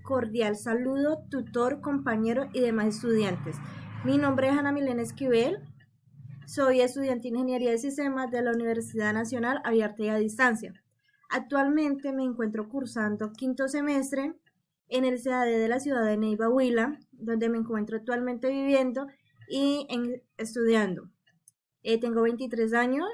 Cordial saludo, tutor, compañero y demás estudiantes. Mi nombre es Ana Milena Esquivel. Soy estudiante de Ingeniería de Sistemas de la Universidad Nacional Abierta y a Distancia. Actualmente me encuentro cursando quinto semestre en el CAD de la ciudad de Neiva, Huila, donde me encuentro actualmente viviendo y estudiando. Tengo 23 años.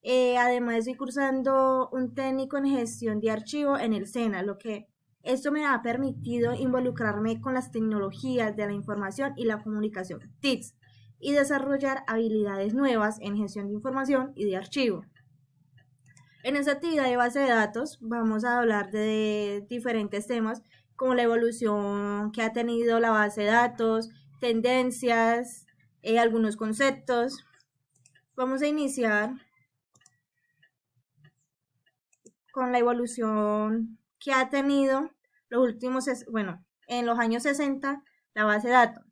Además estoy cursando un técnico en gestión de archivo en el SENA, lo que esto me ha permitido involucrarme con las tecnologías de la información y la comunicación TICs y desarrollar habilidades nuevas en gestión de información y de archivo. En esta actividad de base de datos vamos a hablar de diferentes temas como la evolución que ha tenido la base de datos, tendencias, algunos conceptos. Vamos a iniciar con la evolución que ha tenido los últimos, en los años 60, la base de datos.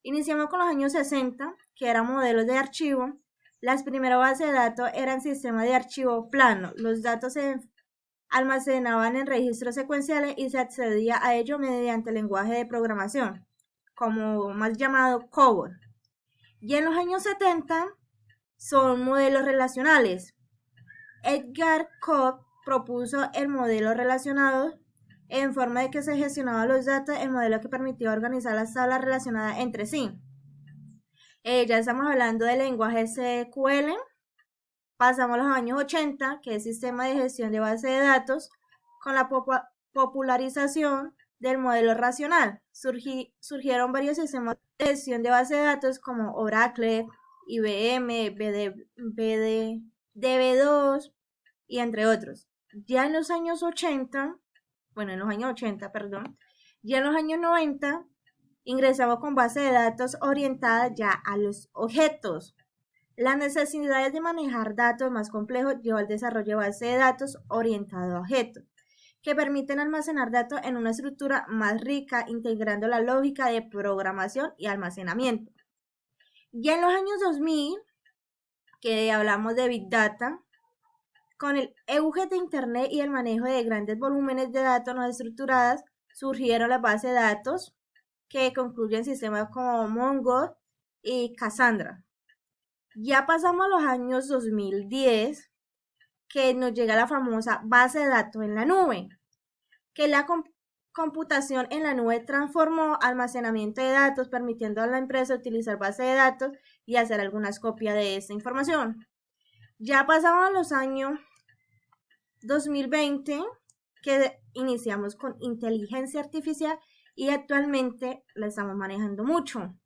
Iniciamos con los años 60, que eran modelos de archivo. Las primeras bases de datos eran sistemas de archivo plano. Los datos se almacenaban en registros secuenciales y se accedía a ello mediante el lenguaje de programación, como más llamado COBOL. Y en los años 70 son modelos relacionales. Edgar Cobb propuso el modelo relacionado en forma de que se gestionaban los datos, el modelo que permitía organizar las tablas relacionadas entre sí. Ya estamos hablando del lenguaje SQL. Pasamos a los años 80, que es sistema de gestión de base de datos, con la popularización del modelo racional. Surgieron varios sistemas de gestión de base de datos como Oracle, IBM, DB2 y entre otros. Ya en los años 80, ya en los años 90 ingresamos con base de datos orientada ya a los objetos. Las necesidades de manejar datos más complejos llevó al desarrollo de base de datos orientado a objetos, que permiten almacenar datos en una estructura más rica, integrando la lógica de programación y almacenamiento. Ya en los años 2000, que hablamos de Big Data, con el auge de Internet y el manejo de grandes volúmenes de datos no estructuradas, surgieron las bases de datos que concluyen sistemas como Mongo y Cassandra. Ya pasamos a los años 2010, que nos llega la famosa base de datos en la nube, que la computación en la nube transformó almacenamiento de datos, permitiendo a la empresa utilizar base de datos y hacer algunas copias de esta información. Ya pasamos a los años 2020, que iniciamos con inteligencia artificial y actualmente la estamos manejando mucho.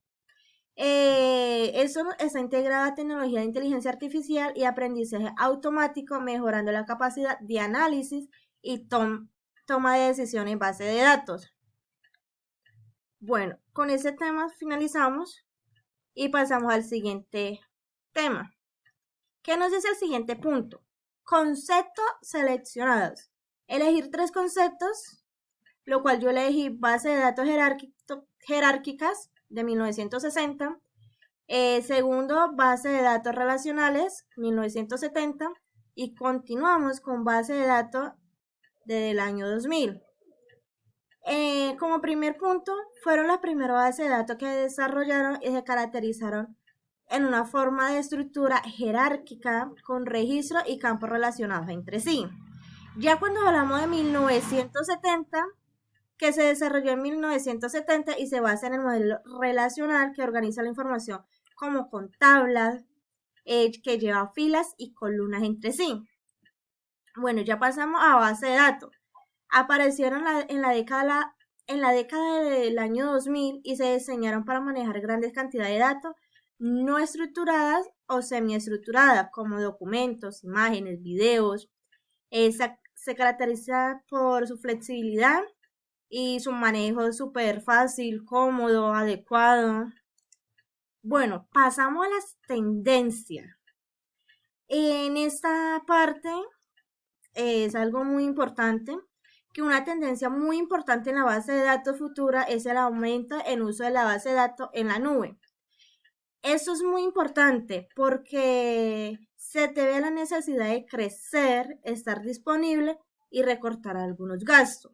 Eso está integrada a tecnología de inteligencia artificial y aprendizaje automático, mejorando la capacidad de análisis y toma de decisiones en base de datos. Bueno, con ese tema finalizamos y pasamos al siguiente tema. ¿Qué nos dice el siguiente punto? Conceptos seleccionados. Elegir 3 conceptos, lo cual yo elegí base de datos jerárquicas de 1960. Segundo, base de datos relacionales, 1970. Y continuamos con base de datos desde el año 2000. Como primer punto, fueron las primeras bases de datos que desarrollaron y se caracterizaron en una forma de estructura jerárquica con registros y campos relacionados entre sí. Ya cuando hablamos de 1970, que se desarrolló en 1970 y se basa en el modelo relacional que organiza la información como con tablas, que lleva filas y columnas entre sí. Bueno, ya pasamos a base de datos. Aparecieron en la década del año 2000 y se diseñaron para manejar grandes cantidades de datos no estructuradas o semiestructuradas, como documentos, imágenes, videos. Se caracteriza por su flexibilidad y su manejo súper fácil, cómodo, adecuado. Bueno, pasamos a las tendencias. En esta parte es algo muy importante, que una tendencia muy importante en la base de datos futura es el aumento en uso de la base de datos en la nube. Eso es muy importante porque se debe a la necesidad de crecer, estar disponible y recortar algunos gastos.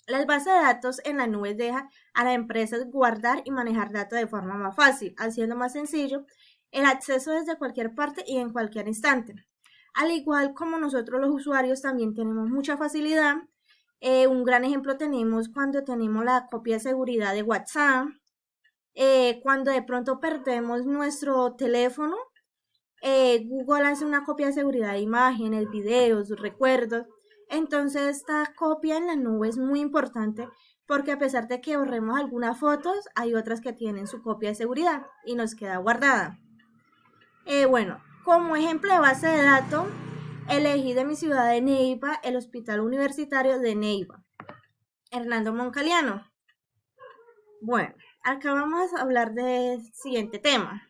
Las bases de datos en la nube dejan a las empresas guardar y manejar datos de forma más fácil, haciendo más sencillo el acceso desde cualquier parte y en cualquier instante. Al igual como nosotros los usuarios también tenemos mucha facilidad. Un gran ejemplo tenemos cuando tenemos la copia de seguridad de WhatsApp, cuando de pronto perdemos nuestro teléfono, Google hace una copia de seguridad de imágenes, videos, recuerdos. Entonces esta copia en la nube es muy importante porque a pesar de que borremos algunas fotos, hay otras que tienen su copia de seguridad y nos queda guardada. Bueno, como ejemplo de base de datos, elegí de mi ciudad de Neiva el Hospital Universitario de Neiva, Hernando Moncaliano. Bueno, acá vamos a hablar del siguiente tema.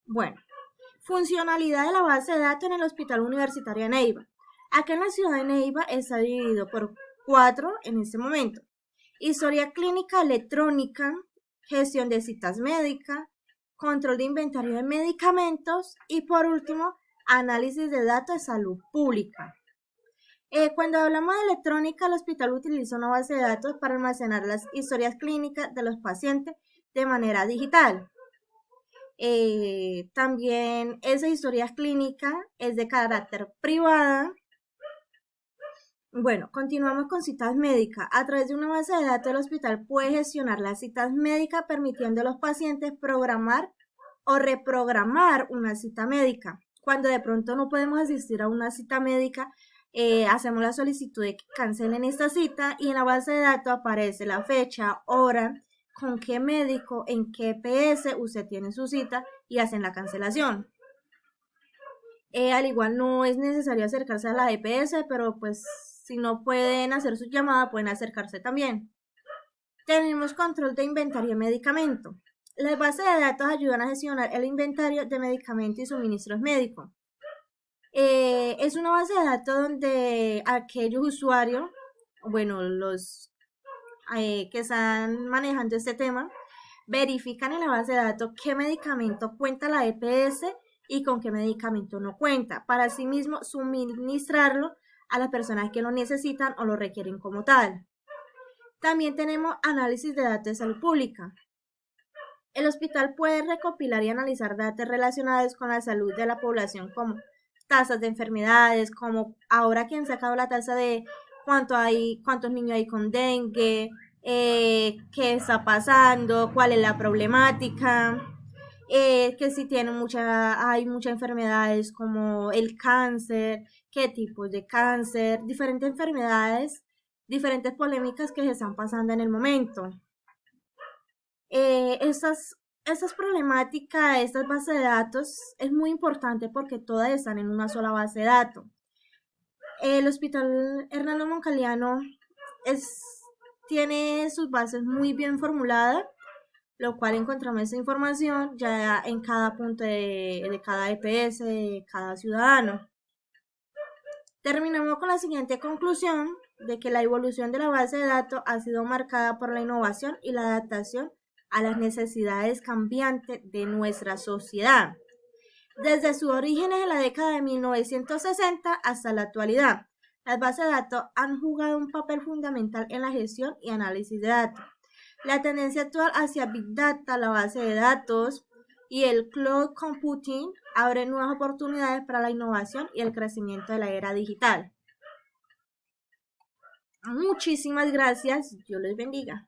Bueno, funcionalidad de la base de datos en el Hospital Universitario de Neiva. Acá en la ciudad de Neiva está dividido por 4 en este momento. Historia clínica electrónica, gestión de citas médicas, control de inventario de medicamentos y por último, análisis de datos de salud pública. Cuando hablamos de electrónica, el hospital utiliza una base de datos para almacenar las historias clínicas de los pacientes de manera digital. También esa historia clínica es de carácter privada. Bueno, continuamos con citas médicas. A través de una base de datos, el hospital puede gestionar las citas médicas permitiendo a los pacientes programar o reprogramar una cita médica. Cuando de pronto no podemos asistir a una cita médica, hacemos la solicitud de que cancelen esta cita y en la base de datos aparece la fecha, hora, con qué médico, en qué EPS usted tiene su cita y hacen la cancelación. Al igual no es necesario acercarse a la EPS, pero pues si no pueden hacer su llamada, pueden acercarse también. Tenemos control de inventario de medicamentos. Las bases de datos ayudan a gestionar el inventario de medicamentos y suministros médicos. Es una base de datos donde aquellos usuarios, bueno, los que están manejando este tema, verifican en la base de datos qué medicamento cuenta la EPS y con qué medicamento no cuenta, para asimismo suministrarlo a las personas que lo necesitan o lo requieren como tal. También tenemos análisis de datos de salud pública. El hospital puede recopilar y analizar datos relacionados con la salud de la población como tasas de enfermedades, como ahora que han sacado la tasa de cuántos niños hay con dengue, qué está pasando, cuál es la problemática, que si tienen hay muchas enfermedades como el cáncer, qué tipos de cáncer, diferentes enfermedades, diferentes polémicas que se están pasando en el momento. Estas problemáticas, estas bases de datos es muy importante porque todas están en una sola base de datos. El Hospital Hernando Moncaliano tiene sus bases muy bien formuladas, lo cual encontramos esa información ya en cada punto de cada EPS, de cada ciudadano. Terminamos con la siguiente conclusión de que la evolución de la base de datos ha sido marcada por la innovación y la adaptación a las necesidades cambiantes de nuestra sociedad. Desde sus orígenes en la década de 1960 hasta la actualidad, las bases de datos han jugado un papel fundamental en la gestión y análisis de datos. La tendencia actual hacia Big Data, la base de datos y el cloud computing abre nuevas oportunidades para la innovación y el crecimiento de la era digital. Muchísimas gracias. Dios les bendiga.